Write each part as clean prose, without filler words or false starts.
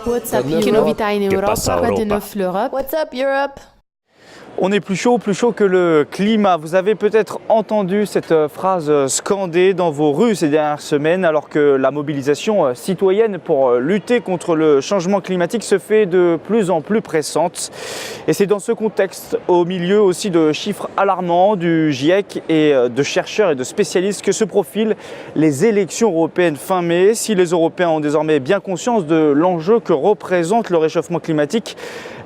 WhatsApp Che novità in Europa? Quoi de neuf l'Europe? What's up Europe? On est plus chaud que le climat. Vous avez peut-être entendu cette phrase scandée dans vos rues ces dernières semaines, alors que la mobilisation citoyenne pour lutter contre le changement climatique se fait de plus en plus pressante. Et c'est dans ce contexte, au milieu aussi de chiffres alarmants du GIEC et de chercheurs et de spécialistes, que se profilent les élections européennes fin mai. Si les Européens ont désormais bien conscience de l'enjeu que représente le réchauffement climatique,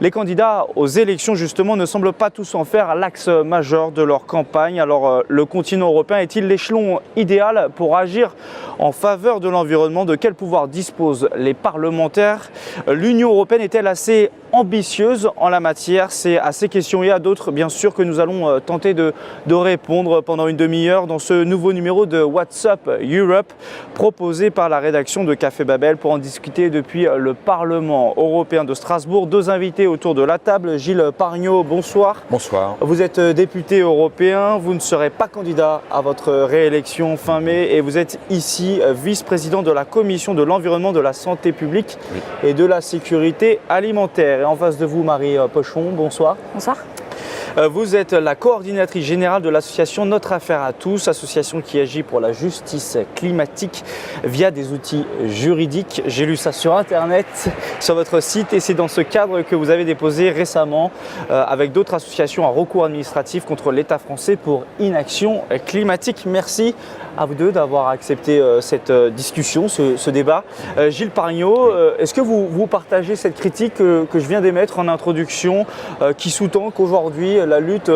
les candidats aux élections justement ne semblent pas tous en faire l'axe majeur de leur campagne. Alors le continent européen est-il l'échelon idéal pour agir en faveur de l'environnement? De quel pouvoir disposent les parlementaires? L'Union européenne est-elle assez ambitieuse en la matière? C'est à ces questions et à d'autres bien sûr que nous allons tenter de répondre pendant une demi-heure dans ce nouveau numéro de What's Up Europe proposé par la rédaction de Café Babel. Pour en discuter depuis le Parlement européen de Strasbourg, deux invités autour de la table. Gilles Pargnot, bonsoir. Bonsoir. Vous êtes député européen, vous ne serez pas candidat à votre réélection fin mai et vous êtes ici vice-président de la Commission de l'environnement, de la santé publique et de la sécurité alimentaire. Et en face de vous, Marie Pochon, bonsoir. Bonsoir. Vous êtes la coordinatrice générale de l'association Notre Affaire à tous, association qui agit pour la justice climatique via des outils juridiques. J'ai lu ça sur Internet, sur votre site, et c'est dans ce cadre que vous avez déposé récemment, avec d'autres associations, un recours administratif contre l'État français pour inaction climatique. Merci à vous deux d'avoir accepté cette discussion, ce débat. Gilles Pargnot, est-ce que vous partagez cette critique que je viens d'émettre en introduction, qui sous-tend qu'aujourd'hui la lutte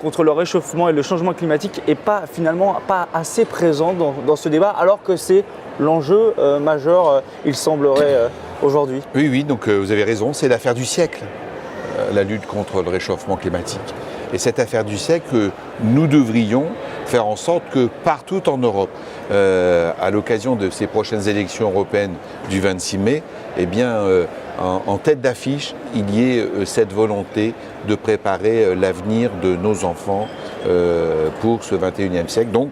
contre le réchauffement et le changement climatique n'est finalement pas assez présente dans ce débat, alors que c'est l'enjeu majeur, il semblerait, aujourd'hui? Oui, donc vous avez raison, c'est l'affaire du siècle, la lutte contre le réchauffement climatique. Et cette affaire du siècle, nous devrions faire en sorte que partout en Europe, à l'occasion de ces prochaines élections européennes du 26 mai, eh bien, en tête d'affiche, il y ait cette volonté de préparer l'avenir de nos enfants pour ce 21e siècle. Donc,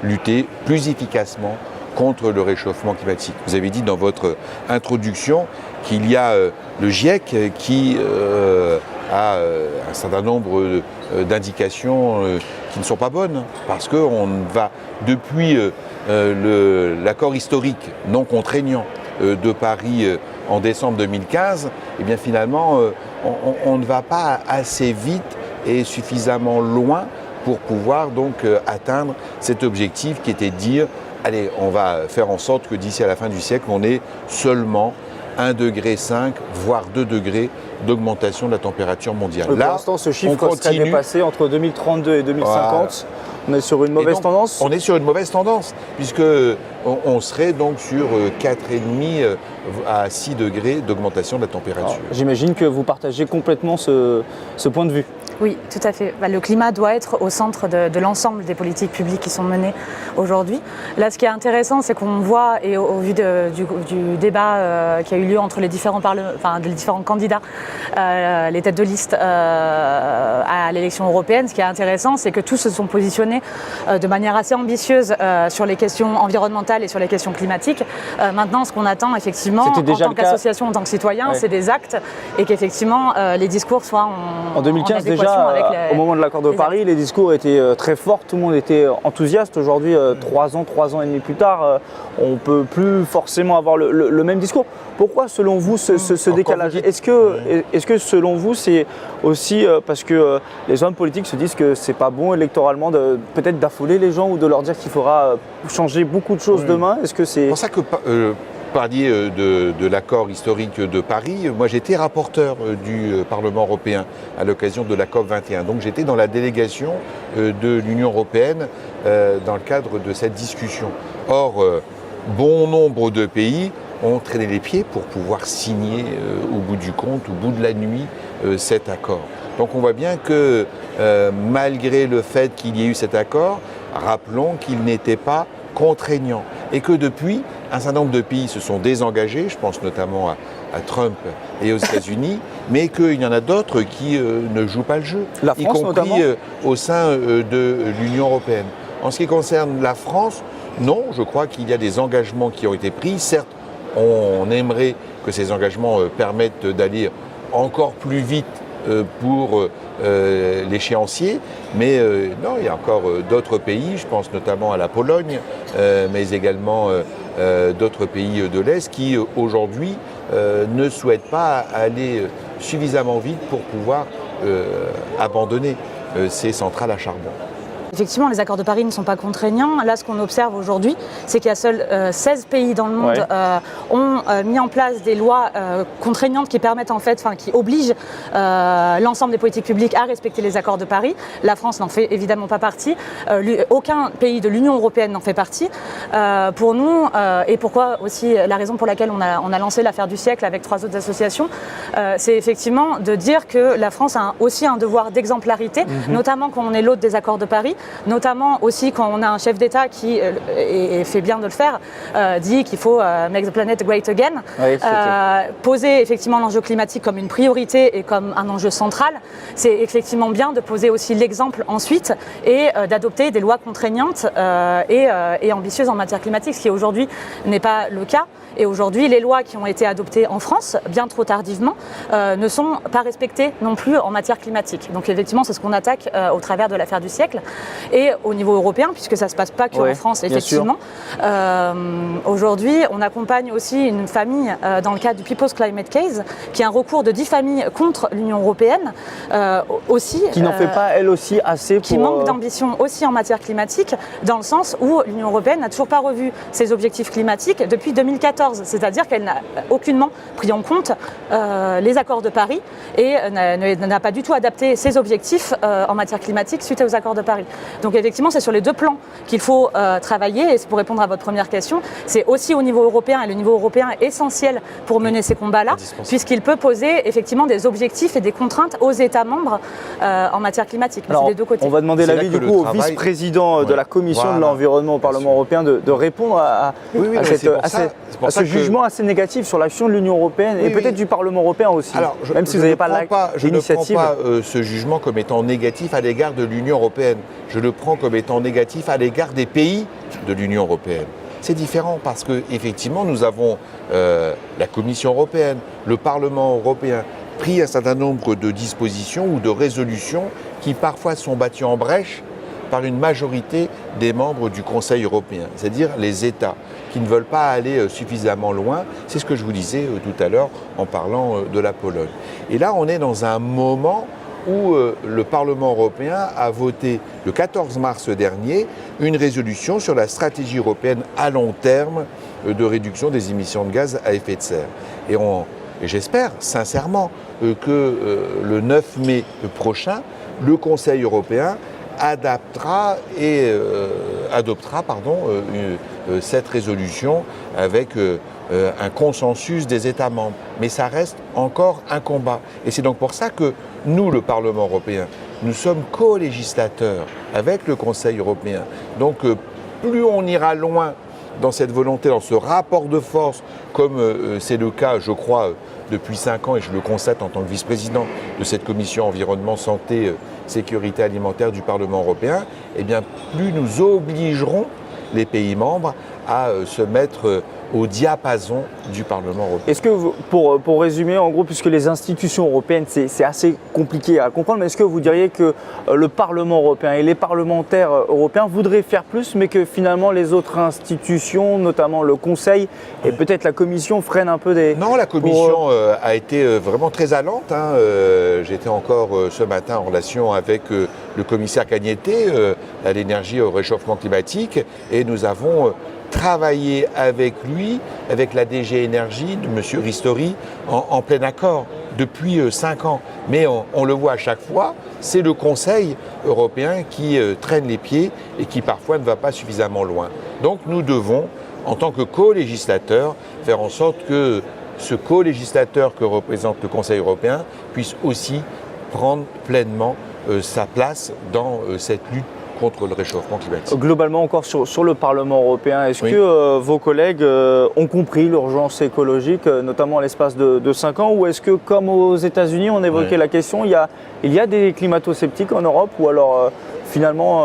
lutter plus efficacement contre le réchauffement climatique. Vous avez dit dans votre introduction qu'il y a le GIEC qui a un certain nombre d'indications qui ne sont pas bonnes, parce qu'on va, depuis l'accord historique non contraignant de Paris en décembre 2015, eh bien finalement on ne va pas assez vite et suffisamment loin pour pouvoir donc atteindre cet objectif qui était de dire allez, on va faire en sorte que d'ici à la fin du siècle, on ait seulement 1,5 degré, voire 2 degrés d'augmentation de la température mondiale. Pour l'instant, ce chiffre serait dépassé entre 2032 et 2050. Voilà. On est sur une mauvaise tendance? On est sur une mauvaise tendance, puisqu'on serait donc sur 4,5 à 6 degrés d'augmentation de la température. J'imagine que vous partagez complètement ce point de vue. Oui, tout à fait. Le climat doit être au centre de l'ensemble des politiques publiques qui sont menées aujourd'hui. Là, ce qui est intéressant, c'est qu'on voit, et au vu du débat qui a eu lieu entre les différents candidats, les têtes de liste à l'élection européenne, ce qui est intéressant, c'est que tous se sont positionnés de manière assez ambitieuse sur les questions environnementales et sur les questions climatiques. Maintenant, ce qu'on attend effectivement, en tant qu'association, en tant que citoyen, c'est des actes, et qu'effectivement, les discours soient en 2015 déjà. Au moment de l'accord de Paris, les discours étaient très forts, tout le monde était enthousiaste. Aujourd'hui, 3 ans et demi plus tard, on ne peut plus forcément avoir le même discours. Pourquoi, selon vous, ce décalage? Est-ce que, selon vous, c'est aussi parce que les hommes politiques se disent que c'est pas bon électoralement peut-être d'affoler les gens ou de leur dire qu'il faudra changer beaucoup de choses demain? Est-ce que c'est... C'est pour ça que... parliez de l'accord historique de Paris. Moi, j'étais rapporteur du Parlement européen à l'occasion de la COP 21. Donc, j'étais dans la délégation de l'Union européenne dans le cadre de cette discussion. Or, bon nombre de pays ont traîné les pieds pour pouvoir signer au bout du compte, au bout de la nuit, cet accord. Donc, on voit bien que malgré le fait qu'il y ait eu cet accord, rappelons qu'il n'était pas contraignant et que depuis, un certain nombre de pays se sont désengagés, je pense notamment à Trump et aux États-Unis, mais qu'il y en a d'autres qui ne jouent pas le jeu, la France, y compris notamment au sein de l'Union européenne. En ce qui concerne la France, non, je crois qu'il y a des engagements qui ont été pris, certes On aimerait que ces engagements permettent d'aller encore plus vite pour l'échéancier, mais non, il y a encore d'autres pays, je pense notamment à la Pologne, mais également d'autres pays de l'Est qui aujourd'hui ne souhaitent pas aller suffisamment vite pour pouvoir abandonner ces centrales à charbon. Effectivement, les accords de Paris ne sont pas contraignants. Là, ce qu'on observe aujourd'hui, c'est qu'il y a seuls 16 pays dans le monde ont mis en place des lois contraignantes qui permettent en fait, qui obligent l'ensemble des politiques publiques à respecter les accords de Paris. La France n'en fait évidemment pas partie. Aucun pays de l'Union européenne n'en fait partie. Pour nous, et pourquoi aussi la raison pour laquelle on a lancé l'affaire du siècle avec 3 autres associations, c'est effectivement de dire que la France a aussi un devoir d'exemplarité, notamment quand on est l'hôte des accords de Paris. Notamment aussi quand on a un chef d'État qui, et fait bien de le faire, dit qu'il faut make the planet great again. Oui, poser effectivement l'enjeu climatique comme une priorité et comme un enjeu central, c'est effectivement bien de poser aussi l'exemple ensuite et d'adopter des lois contraignantes et ambitieuses en matière climatique, ce qui aujourd'hui n'est pas le cas. Et aujourd'hui, les lois qui ont été adoptées en France, bien trop tardivement, ne sont pas respectées non plus en matière climatique. Donc effectivement, c'est ce qu'on attaque au travers de l'affaire du siècle. Et au niveau européen, puisque ça ne se passe pas qu'en France, effectivement. Aujourd'hui, on accompagne aussi une famille dans le cadre du People's Climate Case, qui est un recours de 10 familles contre l'Union européenne, aussi. Qui n'en fait pas, elle aussi, assez pour... Qui manque d'ambition aussi en matière climatique, dans le sens où l'Union européenne n'a toujours pas revu ses objectifs climatiques depuis 2014. C'est-à-dire qu'elle n'a aucunement pris en compte les accords de Paris et n'a pas du tout adapté ses objectifs en matière climatique suite aux accords de Paris. Donc effectivement, c'est sur les 2 plans qu'il faut travailler. Et c'est pour répondre à votre première question, c'est aussi au niveau européen, et le niveau européen est essentiel pour mener ces combats-là, puisqu'il peut poser effectivement des objectifs et des contraintes aux États membres en matière climatique. Mais c'est des 2 côtés. On va demander l'avis du coup au vice-président de la Commission de l'environnement au Parlement européen de répondre à ce jugement assez négatif sur l'action de l'Union européenne et peut-être du Parlement européen aussi, même si vous n'avez pas l'initiative. Je ne prends pas ce jugement comme étant négatif à l'égard de l'Union européenne. Je le prends comme étant négatif à l'égard des pays de l'Union européenne. C'est différent parce qu'effectivement, nous avons la Commission européenne, le Parlement européen, pris un certain nombre de dispositions ou de résolutions qui parfois sont battues en brèche par une majorité des membres du Conseil européen, c'est-à-dire les États qui ne veulent pas aller suffisamment loin. C'est ce que je vous disais tout à l'heure en parlant de la Pologne. Et là, on est dans un moment où le Parlement européen a voté le 14 mars dernier une résolution sur la stratégie européenne à long terme de réduction des émissions de gaz à effet de serre. Et j'espère sincèrement que le 9 mai prochain, le Conseil européen adoptera cette résolution avec un consensus des États membres. Mais ça reste encore un combat. Et c'est donc pour ça que nous, le Parlement européen, nous sommes co-législateurs avec le Conseil européen. Donc plus on ira loin dans cette volonté, dans ce rapport de force, comme c'est le cas, je crois, depuis 5 ans, et je le constate en tant que vice-président de cette commission environnement, santé, sécurité alimentaire du Parlement européen, eh bien, plus nous obligerons les pays membres à se mettre au diapason du Parlement européen. Est-ce que, pour résumer, en gros, puisque les institutions européennes, c'est assez compliqué à comprendre, mais est-ce que vous diriez que le Parlement européen et les parlementaires européens voudraient faire plus, mais que finalement les autres institutions, notamment le Conseil et peut-être la Commission, freinent un peu des... Non, la Commission a été vraiment très allante. J'étais encore ce matin en relation avec le commissaire Cañete à l'énergie et au réchauffement climatique, et nous avons travailler avec lui, avec la DG Énergie, de M. Ristori, en plein accord depuis 5 ans. Mais on le voit à chaque fois, c'est le Conseil européen qui traîne les pieds et qui parfois ne va pas suffisamment loin. Donc nous devons, en tant que co-législateur, faire en sorte que ce co-législateur que représente le Conseil européen puisse aussi prendre pleinement sa place dans cette lutte contre le réchauffement climatique. Globalement, encore sur le Parlement européen, est-ce que vos collègues ont compris l'urgence écologique, notamment à l'espace de 5 ans, ou est-ce que, comme aux États-Unis, on évoquait la question, il y a des climato-sceptiques en Europe, ou alors finalement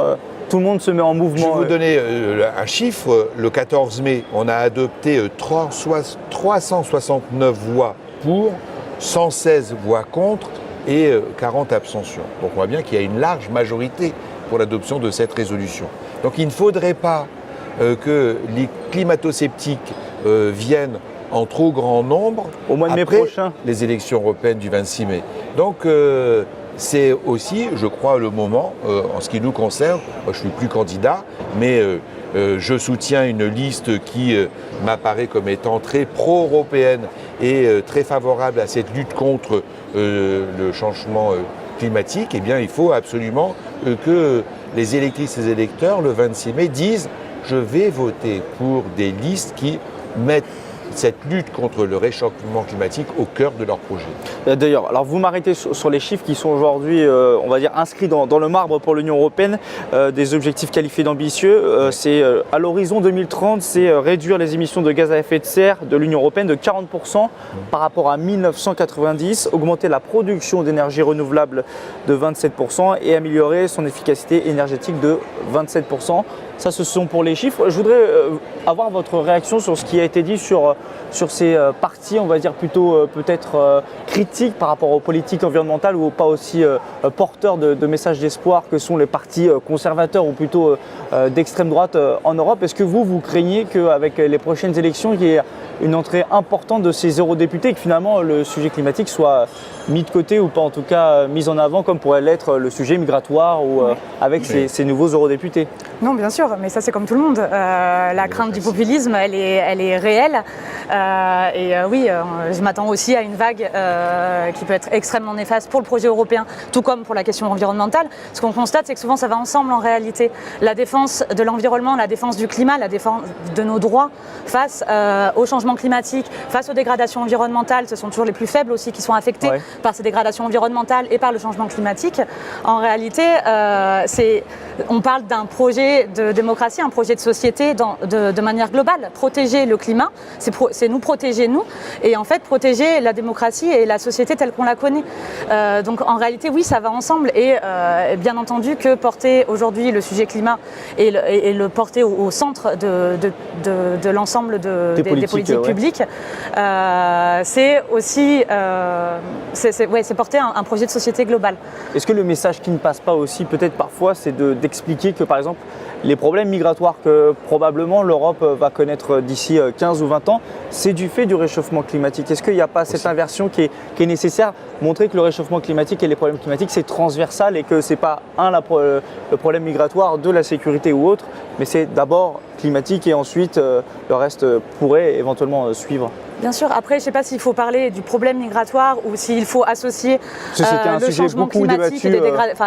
tout le monde se met en mouvement. Je vais vous donner un chiffre. Le 14 mai, on a adopté 369 voix pour, 116 voix contre et 40 abstentions. Donc on voit bien qu'il y a une large majorité pour l'adoption de cette résolution. Donc il ne faudrait pas que les climato-sceptiques viennent en trop grand nombre au mois de mai prochain, les élections européennes du 26 mai. Donc c'est aussi, je crois, le moment, en ce qui nous concerne, moi je ne suis plus candidat, mais je soutiens une liste qui m'apparaît comme étant très pro-européenne et très favorable à cette lutte contre le changement climatique. Eh bien, il faut absolument que les électrices et les électeurs, le 26 mai, disent « je vais voter pour des listes qui mettent cette lutte contre le réchauffement climatique au cœur de leur projet. » D'ailleurs, alors vous m'arrêtez sur les chiffres qui sont aujourd'hui, on va dire, inscrits dans le marbre pour l'Union européenne, des objectifs qualifiés d'ambitieux. C'est à l'horizon 2030, c'est réduire les émissions de gaz à effet de serre de l'Union européenne de 40% par rapport à 1990, augmenter la production d'énergie renouvelable de 27% et améliorer son efficacité énergétique de 27%. Ça, ce sont pour les chiffres. Je voudrais avoir votre réaction sur ce qui a été dit sur ces partis, on va dire plutôt peut-être critiques par rapport aux politiques environnementales ou pas aussi porteurs de messages d'espoir que sont les partis conservateurs ou plutôt d'extrême droite en Europe. Est-ce que vous craignez qu'avec les prochaines élections, il y ait une entrée importante de ces eurodéputés et que finalement le sujet climatique soit mis de côté ou pas en tout cas mis en avant comme pourrait l'être le sujet migratoire ou avec ces nouveaux eurodéputés? Non, bien sûr, mais ça c'est comme tout le monde. La crainte du populisme, elle est réelle. Oui, je m'attends aussi à une vague qui peut être extrêmement néfaste pour le projet européen, tout comme pour la question environnementale. Ce qu'on constate, c'est que souvent ça va ensemble en réalité. La défense de l'environnement, la défense du climat, la défense de nos droits face au changement climatique, face aux dégradations environnementales, ce sont toujours les plus faibles aussi qui sont affectés par ces dégradations environnementales et par le changement climatique. En réalité, on parle d'un projet de démocratie, un projet de société de manière globale. Protéger le climat, c'est nous protéger nous, et en fait protéger la démocratie et la société telle qu'on la connaît. Donc en réalité, oui, ça va ensemble, et bien entendu que porter aujourd'hui le sujet climat et le porter au centre de l'ensemble des politiques publiques, c'est aussi c'est porter un projet de société global. Est-ce que le message qui ne passe pas aussi peut-être parfois, c'est d'expliquer que par exemple les problèmes migratoires que probablement l'Europe va connaître d'ici 15 ou 20 ans, c'est du fait du réchauffement climatique? Est-ce qu'il n'y a pas cette inversion qui est nécessaire? Montrer que le réchauffement climatique et les problèmes climatiques, c'est transversal et que ce n'est pas le problème migratoire de la sécurité ou autre, mais c'est d'abord climatique et ensuite le reste pourrait éventuellement suivre. Bien sûr, après je ne sais pas s'il faut parler du problème migratoire ou s'il faut associer le changement climatique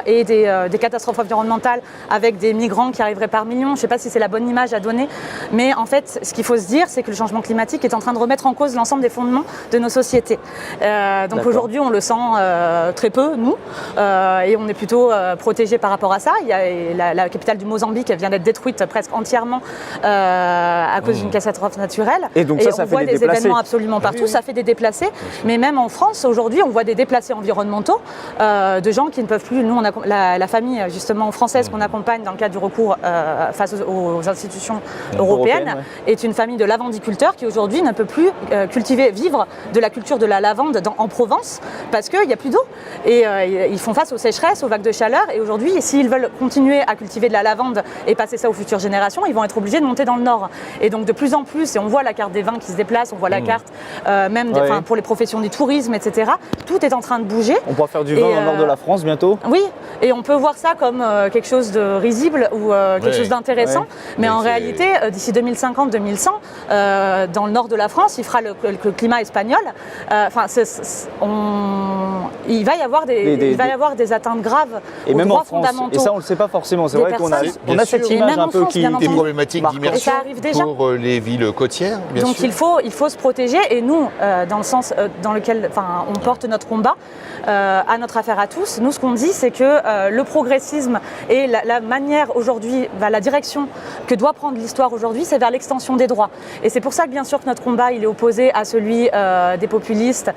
et des catastrophes environnementales avec des migrants qui arriveraient par millions. Je ne sais pas si c'est la bonne image à donner, mais en fait ce qu'il faut se dire, c'est que le changement climatique est en train de remettre en cause l'ensemble des fondements de nos sociétés. Donc aujourd'hui on le sent très peu, nous, et on est plutôt protégé par rapport à ça. Il y a la capitale du Mozambique vient d'être détruite presque entièrement à cause d'une catastrophe naturelle. Et donc ça on voit des événements absolument partout, ça fait des déplacés. Mais même en France, aujourd'hui, on voit des déplacés environnementaux de gens qui ne peuvent plus. Nous, on a la famille justement française qu'on accompagne dans le cadre du recours face aux institutions européennes, est une famille de lavandiculteurs qui aujourd'hui ne peut plus vivre de la culture de la lavande en Provence parce qu'il n'y a plus d'eau. Et ils font face aux sécheresses, aux vagues de chaleur. Et aujourd'hui, s'ils veulent continuer à cultiver de la lavande et passer ça aux futures générations, ils vont être obligés de monter dans le nord. Et donc de plus en plus, et on voit la carte des vins qui se déplace, on voit la carte pour les professions du tourisme, etc. Tout est en train de bouger. On pourra faire du vin dans le nord de la France bientôt. Oui, et on peut voir ça comme quelque chose de risible ou quelque chose d'intéressant. Mais en réalité, d'ici 2050-2100, dans le nord de la France, il fera le climat espagnol. Il va y avoir des atteintes graves aux droits fondamentaux. Et ça, on ne le sait pas forcément. C'est vrai qu'on a cette image un peu qui des problématiques d'immersion pour les villes côtières. Donc il faut se protéger, et nous, dans le sens dans lequel on porte notre combat à notre affaire à tous, nous ce qu'on dit, c'est que le progressisme et la manière aujourd'hui, la direction que doit prendre l'histoire aujourd'hui, c'est vers l'extension des droits. Et c'est pour ça que bien sûr que notre combat il est opposé à celui des populistes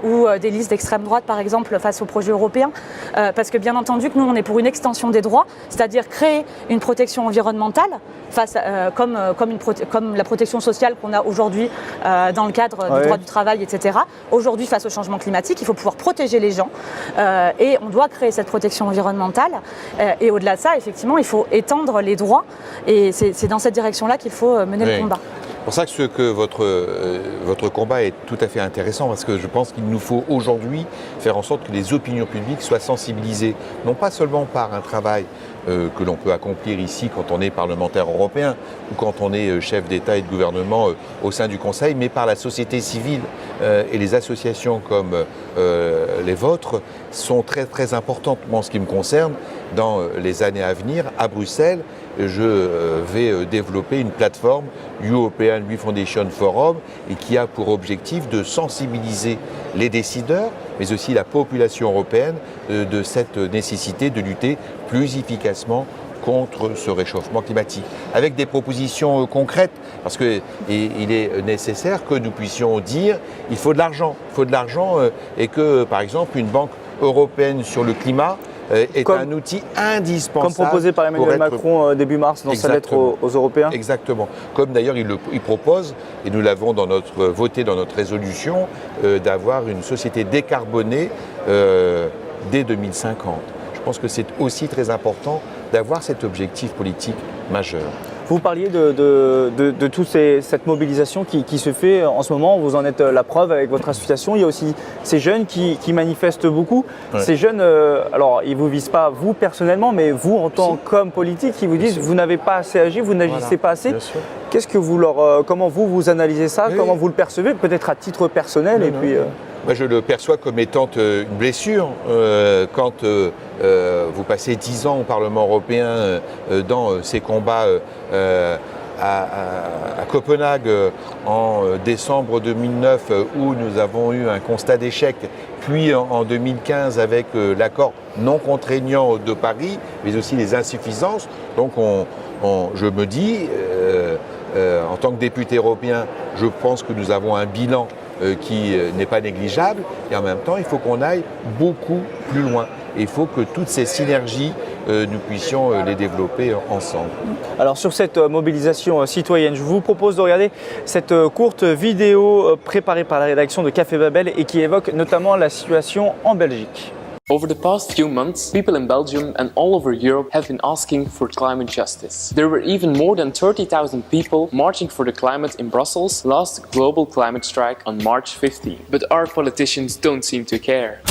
ou des listes d'extrême droite par exemple, face au projet européen, parce que bien entendu que nous, on est pour une extension des droits, c'est-à-dire créer une protection environnementale, comme la protection sociale qu'on a aujourd'hui dans le cadre du droit du travail, etc. Aujourd'hui, face au changement climatique, il faut pouvoir protéger les gens et on doit créer cette protection environnementale. Et au-delà de ça, effectivement, il faut étendre les droits et c'est dans cette direction-là qu'il faut mener le combat. C'est pour ça que votre combat est tout à fait intéressant, parce que je pense qu'il nous faut aujourd'hui faire en sorte que les opinions publiques soient sensibilisées, non pas seulement par un travail que l'on peut accomplir ici quand on est parlementaire européen ou quand on est chef d'État et de gouvernement au sein du Conseil, mais par la société civile et les associations comme les vôtres sont très très importantes. Moi, en ce qui me concerne, dans les années à venir, à Bruxelles, je vais développer une plateforme European We Foundation Forum et qui a pour objectif de sensibiliser les décideurs, mais aussi la population européenne de cette nécessité de lutter plus efficacement contre ce réchauffement climatique, avec des propositions concrètes, parce qu'il est nécessaire que nous puissions dire il faut de l'argent, et que, par exemple, une banque européenne sur le climat est un outil indispensable. Comme proposé par Emmanuel Macron début mars dans sa lettre aux Européens. Exactement. Comme d'ailleurs il propose, et nous l'avons voté dans notre résolution, d'avoir une société décarbonée dès 2050. Je pense que c'est aussi très important d'avoir cet objectif politique majeur. Vous parliez de toute cette mobilisation qui se fait en ce moment. Vous en êtes la preuve avec votre association. Il y a aussi ces jeunes qui manifestent beaucoup. Ouais. Ces jeunes, alors ils ne vous visent pas vous personnellement, mais vous en tant qu'homme politique, qui vous disent vous n'avez pas assez agi, vous n'agissez pas assez. Qu'est-ce que vous comment vous analysez ça? Comment vous le percevez? Peut-être à titre personnel Moi, je le perçois comme étant une blessure. Quand vous passez 10 ans au Parlement européen dans ces combats à Copenhague en décembre 2009, où nous avons eu un constat d'échec, puis en 2015 avec l'accord non contraignant de Paris, mais aussi les insuffisances. Donc je me dis, en tant que député européen, je pense que nous avons un bilan qui n'est pas négligeable, et en même temps il faut qu'on aille beaucoup plus loin. Et il faut que toutes ces synergies, nous puissions les développer ensemble. Alors sur cette mobilisation citoyenne, je vous propose de regarder cette courte vidéo préparée par la rédaction de Café Babel et qui évoque notamment la situation en Belgique. Over the past few months, people in Belgium and all over Europe have been asking for climate justice. There were even more than 30,000 people marching for the climate in Brussels' last global climate strike on March 15. But our politicians don't seem to care.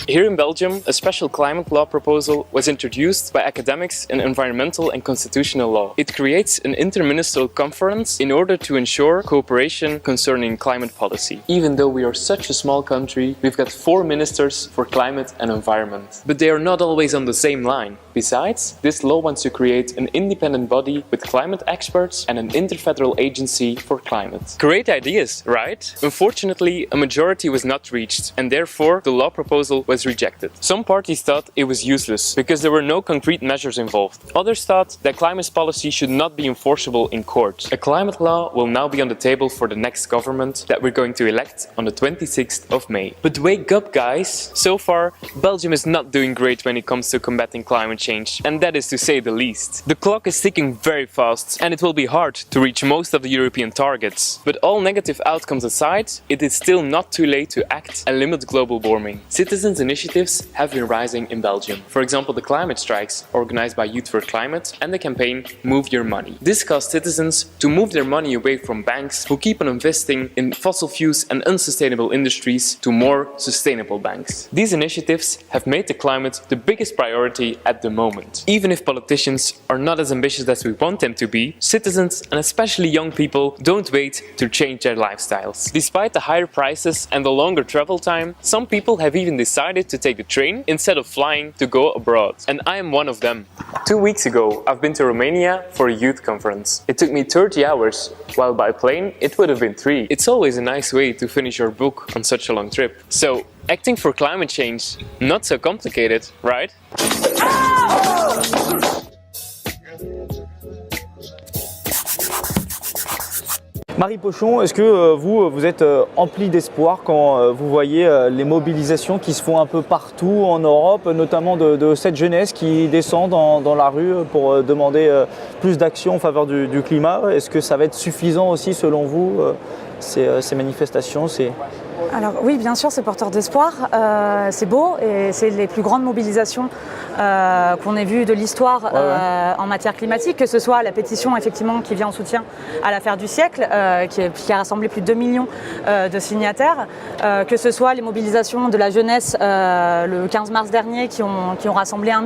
Here in Belgium, a special climate law proposal was introduced by academics in environmental and constitutional law. It creates an interministerial conference in order to ensure cooperation concerning climate policy. Even though we are such a small country, we've got 4 ministers for climate and environment. But they are not always on the same line. Besides, this law wants to create an independent body with climate experts and an interfederal agency for climate. Great ideas, right? Unfortunately, a majority was not reached, and therefore the law proposal was rejected. Some parties thought it was useless because there were no concrete measures involved. Others thought that climate policy should not be enforceable in court. A climate law will now be on the table for the next government that we're going to elect on the 26th of May. But wake up, guys! So far, Belgium is not doing great when it comes to combating climate change, and that is to say the least. The clock is ticking very fast, and it will be hard to reach most of the European targets. But all negative outcomes aside, it is still not too late to act and limit global warming. Citizens' initiatives have been rising in Belgium. For example, the climate strikes organized by Youth for Climate and the campaign Move Your Money. This caused citizens to move their money away from banks who keep on investing in fossil fuels and unsustainable industries to more sustainable banks. These initiatives have made the climate the biggest priority at the moment. Even if politicians are not as ambitious as we want them to be, citizens and especially young people don't wait to change their lifestyles. Despite the higher prices and the longer travel time, some people have even decided to take the train instead of flying to go abroad. And I am one of them. 2 weeks ago, I've been to Romania for a youth conference. It took me 30 hours, while by plane it would have been 3. It's always a nice way to finish your book on such a long trip. So, acting for climate change, not so complicated, right? Marie Pochon, est-ce que vous êtes empli d'espoir quand vous voyez les mobilisations qui se font un peu partout en Europe, notamment de cette jeunesse qui descend dans la rue pour demander plus d'action en faveur du climat? Est-ce que ça va être suffisant aussi selon vous, ces manifestations? Alors oui, bien sûr, c'est porteur d'espoir, c'est beau et c'est les plus grandes mobilisations qu'on ait vues de l'histoire en matière climatique, que ce soit la pétition effectivement qui vient en soutien à l'affaire du siècle, qui a rassemblé plus de 2 millions de signataires, que ce soit les mobilisations de la jeunesse le 15 mars dernier qui ont rassemblé 1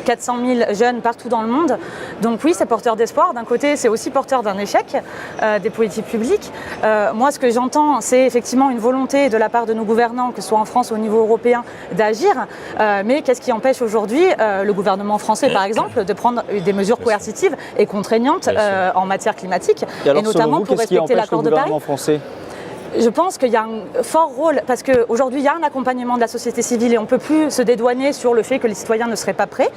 400 000 jeunes partout dans le monde. Donc oui, c'est porteur d'espoir. D'un côté, c'est aussi porteur d'un échec des politiques publiques. Moi, ce que j'entends, c'est effectivement une volonté de la part de nos gouvernants, que ce soit en France ou au niveau européen, d'agir. Mais qu'est-ce qui empêche aujourd'hui le gouvernement français, par exemple, de prendre des mesures coercitives et contraignantes en matière climatique, et notamment pour respecter l'accord de Paris? Français ? Je pense qu'il y a un fort rôle, parce qu'aujourd'hui il y a un accompagnement de la société civile et on ne peut plus se dédouaner sur le fait que les citoyens ne seraient pas prêts.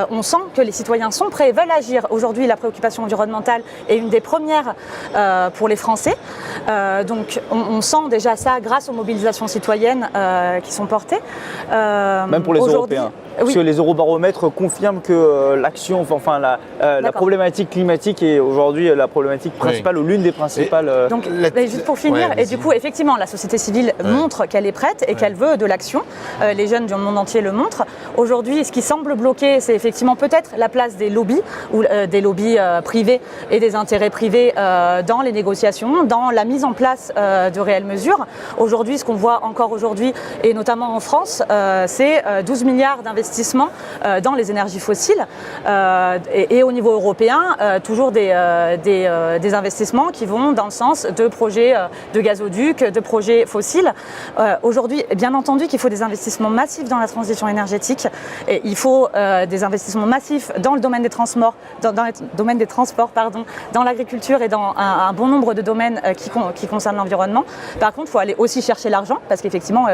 On sent que les citoyens sont prêts et veulent agir. Aujourd'hui, la préoccupation environnementale est une des premières pour les Français. Donc on sent déjà ça grâce aux mobilisations citoyennes qui sont portées. Même pour les Européens. Parce que les eurobaromètres confirment que l'action, la problématique climatique est aujourd'hui la problématique principale ou l'une des principales. Donc, juste pour finir, et du coup, effectivement, la société civile montre qu'elle est prête et qu'elle veut de l'action. Les jeunes du monde entier le montrent. Aujourd'hui, ce qui semble bloquer, c'est effectivement peut-être la place des lobbies, ou des lobbies privés et des intérêts privés dans les négociations, dans la mise en place de réelles mesures. Aujourd'hui, ce qu'on voit encore aujourd'hui, et notamment en France, c'est 12 milliards d'investissements dans les énergies fossiles et au niveau européen, toujours des investissements qui vont dans le sens de projets de gazoducs, de projets fossiles. Aujourd'hui, bien entendu qu'il faut des investissements massifs dans la transition énergétique et il faut des investissements massifs dans le domaine des transports, dans l'agriculture et dans un bon nombre de domaines qui concernent l'environnement. Par contre, il faut aller aussi chercher l'argent parce qu'effectivement,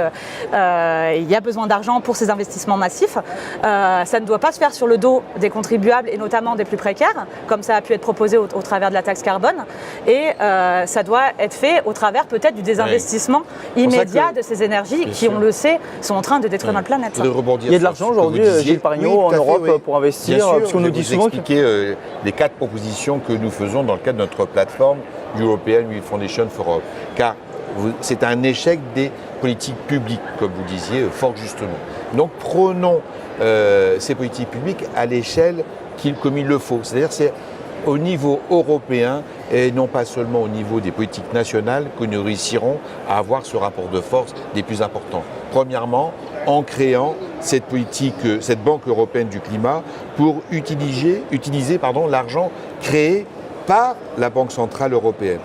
il y a besoin d'argent pour ces investissements massifs. Ça ne doit pas se faire sur le dos des contribuables et notamment des plus précaires, comme ça a pu être proposé au travers de la taxe carbone. Et ça doit être fait au travers peut-être du désinvestissement immédiat de ces énergies qui, on le sait, sont en train de détruire notre planète. Il y a de l'argent aujourd'hui, Gilles Parignaud, en Europe pour investir, parce qu'on nous dit souvent expliquer les 4 propositions que nous faisons dans le cadre de notre plateforme European Youth Foundation for Europe. Car c'est un échec des politiques publiques, comme vous disiez fort justement. Donc prenons ces politiques publiques à l'échelle comme il le faut. C'est-à-dire c'est au niveau européen et non pas seulement au niveau des politiques nationales que nous réussirons à avoir ce rapport de force des plus importants. Premièrement, en créant cette Banque européenne du climat pour utiliser l'argent créé par la Banque centrale européenne.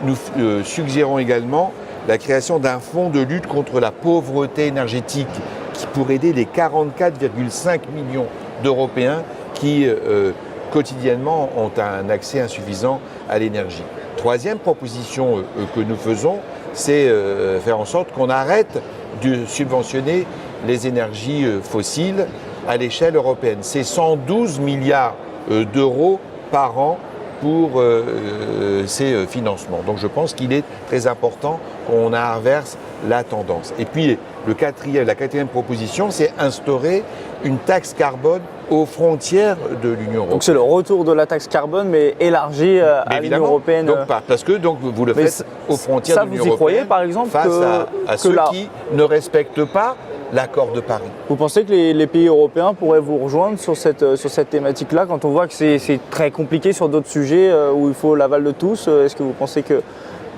Nous suggérons également la création d'un fonds de lutte contre la pauvreté énergétique qui pourrait aider les 44,5 millions d'Européens qui quotidiennement ont un accès insuffisant à l'énergie. Troisième proposition que nous faisons, c'est faire en sorte qu'on arrête de subventionner les énergies fossiles à l'échelle européenne. C'est 112 milliards d'euros par an pour ces financements. Donc je pense qu'il est très important qu'on inverse la tendance. Et puis la quatrième proposition, c'est instaurer une taxe carbone aux frontières de l'Union européenne. Donc c'est le retour de la taxe carbone, mais élargie à l'Union européenne. Donc, parce que vous le faites aux frontières de l'Union européenne. Vous y croyez, par exemple, face à ceux qui ne respectent pas l'accord de Paris. Vous pensez que les pays européens pourraient vous rejoindre sur cette thématique-là, quand on voit que c'est très compliqué sur d'autres sujets où il faut l'aval de tous? Est-ce que vous pensez que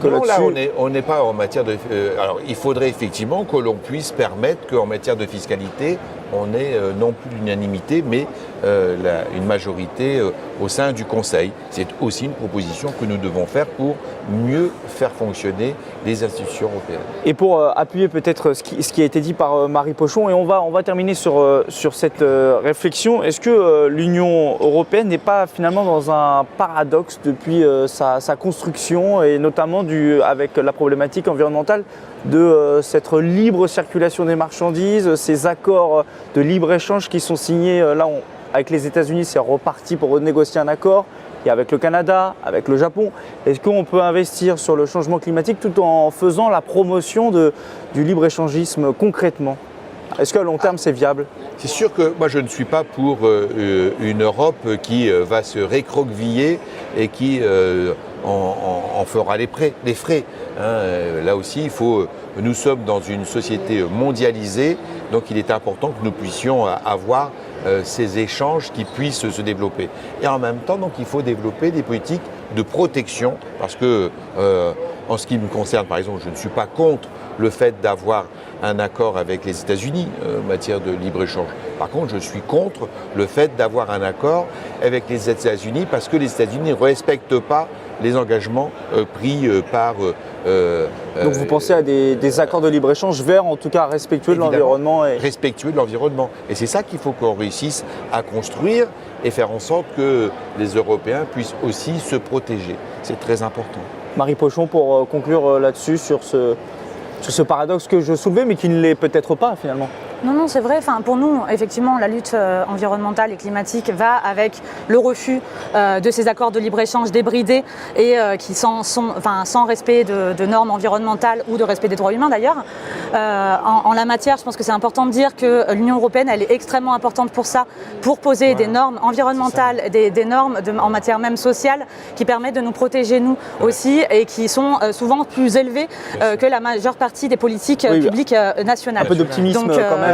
non, là, on n'est pas en matière de... alors, il faudrait effectivement que l'on puisse permettre qu'en matière de fiscalité, on ait non plus l'unanimité, mais une majorité au sein du Conseil. C'est aussi une proposition que nous devons faire pour mieux faire fonctionner les institutions européennes. Et pour appuyer peut-être ce qui a été dit par Marie Pochon, et on va terminer sur cette réflexion, est-ce que l'Union européenne n'est pas finalement dans un paradoxe depuis sa construction, et notamment avec la problématique environnementale de cette libre circulation des marchandises, ces accords de libre-échange qui sont signés, avec les États-Unis, c'est reparti pour renégocier un accord. et avec le Canada, avec le Japon. Est-ce qu'on peut investir sur le changement climatique tout en faisant la promotion du libre-échangisme concrètement? Est-ce qu'à long terme, c'est viable? C'est sûr que moi, je ne suis pas pour une Europe qui va se récroqueviller et qui en fera les frais. Là aussi, nous sommes dans une société mondialisée, donc il est important que nous puissions avoir ces échanges qui puissent se développer. Et en même temps, donc, il faut développer des politiques de protection, parce que en ce qui me concerne, par exemple, je ne suis pas contre le fait d'avoir un accord avec les États-Unis en matière de libre-échange. Par contre, je suis contre le fait d'avoir un accord avec les États-Unis parce que les États-Unis ne respectent pas les engagements pris par... Donc vous pensez à des accords de libre-échange verts, en tout cas respectueux de l'environnement respectueux de l'environnement. Et c'est ça qu'il faut qu'on réussisse à construire et faire en sorte que les Européens puissent aussi se protéger. C'est très important. Marie Pochon, pour conclure là-dessus, sur ce paradoxe que je soulevais, mais qui ne l'est peut-être pas finalement. Non, c'est vrai. Pour nous, effectivement, la lutte environnementale et climatique va avec le refus de ces accords de libre-échange débridés et qui sans respect de normes environnementales ou de respect des droits humains d'ailleurs. En la matière, je pense que c'est important de dire que l'Union européenne, elle est extrêmement importante pour ça, pour poser des normes environnementales, des normes en matière même sociale qui permettent de nous protéger nous aussi et qui sont souvent plus élevées que la majeure partie des politiques publiques nationales. Un peu d'optimisme quand même.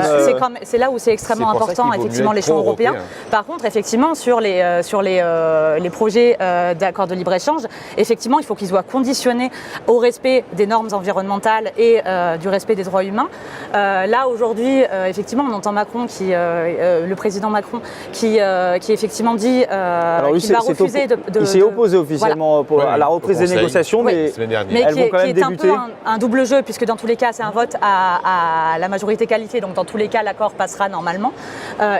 C'est là où c'est extrêmement important, effectivement, l'échelon européen. Par contre, effectivement, sur les projets d'accords de libre-échange, effectivement, il faut qu'ils soient conditionnés au respect des normes environnementales et du respect des droits humains. Là, aujourd'hui, effectivement, on entend le président Macron qui effectivement dit qu'il va refuser de... Il s'est opposé officiellement à la reprise des négociations, mais elles vont quand même débuter. Qui est un peu un double jeu, puisque dans tous les cas, c'est un vote à la majorité qualifiée, donc dans tous les cas, l'accord passera normalement.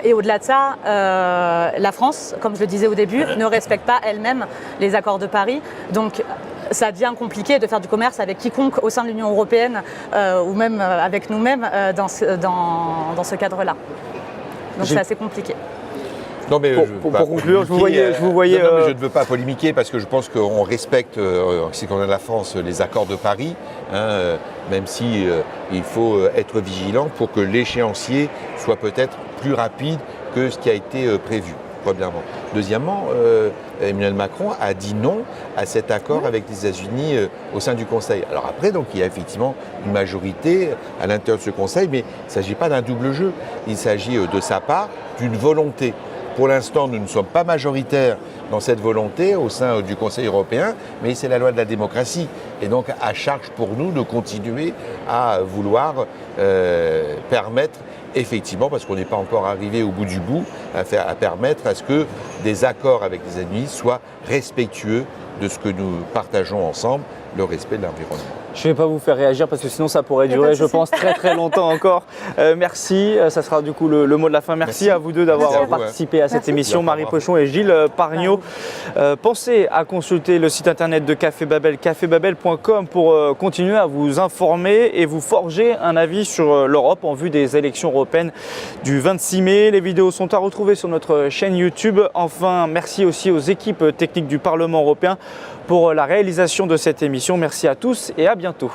Et au-delà de ça, la France, comme je le disais au début, ne respecte pas elle-même les accords de Paris. Donc, ça devient compliqué de faire du commerce avec quiconque au sein de l'Union européenne ou même avec nous-mêmes dans ce cadre-là. Donc, c'est assez compliqué. Non, mais pour conclure, je vous voyais... Non, mais je ne veux pas polémiquer parce que je pense qu'on respecte, si on a la France, les accords de Paris, même si il faut être vigilant pour que l'échéancier soit peut-être plus rapide que ce qui a été prévu, premièrement. Deuxièmement, Emmanuel Macron a dit non à cet accord avec les États-Unis au sein du Conseil. Alors après, donc, il y a effectivement une majorité à l'intérieur de ce Conseil, mais il ne s'agit pas d'un double jeu. Il s'agit de sa part d'une volonté. Pour l'instant, nous ne sommes pas majoritaires dans cette volonté au sein du Conseil européen, mais c'est la loi de la démocratie. Et donc, à charge pour nous de continuer à vouloir permettre, effectivement, parce qu'on n'est pas encore arrivé au bout du bout, à permettre à ce que des accords avec les États-Unis soient respectueux de ce que nous partageons ensemble, le respect de l'environnement. Je ne vais pas vous faire réagir parce que sinon ça pourrait durer, je pense, très très longtemps encore. Merci, ça sera du coup le mot de la fin. Merci à vous deux d'avoir participé à cette émission, Marie Pochon et Gilles Pargnaud. Pensez à consulter le site internet de Café Babel, cafébabel.com, pour continuer à vous informer et vous forger un avis sur l'Europe en vue des élections européennes du 26 mai. Les vidéos sont à retrouver sur notre chaîne YouTube. Enfin, merci aussi aux équipes techniques du Parlement européen pour la réalisation de cette émission. Merci à tous et à bientôt.